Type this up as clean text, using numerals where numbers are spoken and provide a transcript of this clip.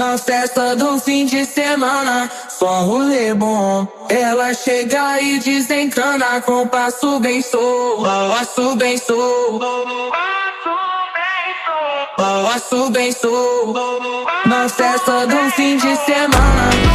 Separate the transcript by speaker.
Speaker 1: Na festa do fim de semana, só rolê bom. Ela chega e desencana com passo bem sou, passo bem sou, passo bem sou. Na festa do fim de semana.